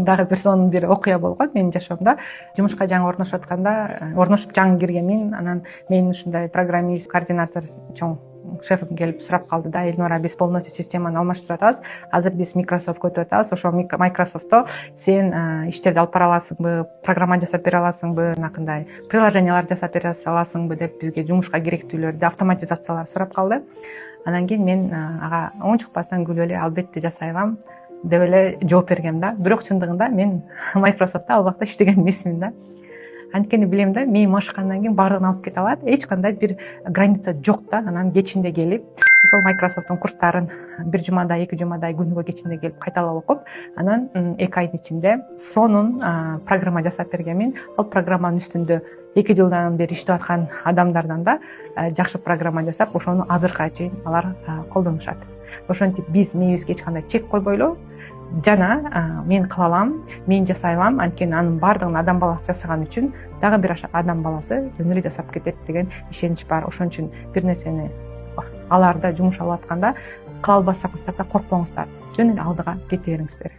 дагы бир сонун бир окуя болгон менин жашоомдо. Жумушка жаңы орношуп атканда, орношуп жаңы киргенмин, анан мен ушундай программист, координатор чоң шефим келип сурап калды да, Эльнора, биз полностью системаны алмаштырып атабыз. Азыр биз Microsoft'ка өтүп атабыз. Ошо Microsoft'то сен иштерди алып бара аласыңбы, программа жасап бере аласыңбы, накындай приложениялар жасап бере аласыңбы деп бизге жумушка керектүүлөрдү, автоматизацияларды сурап калды. Анан кийин мен ага оңчукпастан күлүп эле албетте жасай алам деп эле жооп бергем да. Бирок чындыгында мен Microsoft'та ал убакта иштеген эмесмин да. Анткени билем да, мээм ашкандан кийин баардыгын алып кете алат. Эч кандай бир граница жок да. Анан кечинде келип, ошол Microsoft'тун курстарын бир жумадай, 2 жумадай күнүгө кечинде келип кайталап окуп, анан 2 айдын ичинде сонун программа жасап бергенмин. Ал программанын үстүндө 2 жылдан бери иштеп аткан адамдардан да жакшы программа жасап, ошону азыркыга чейин алар колдонушат. Ошентип биз мээбизге эч кандай чек койбойлу, жана мен кыла алам, мен жасай алам, анткени анын баардыгын адам баласы жасаган үчүн дагы бир адам баласы жөн эле жасап кетет деген ишенич бар. Ошон үчүн бир нерсени аларда жумуш алып атканда кыла албасаңыздар да коркпоңуздар, жөн эле алдыга кете бериңиздер.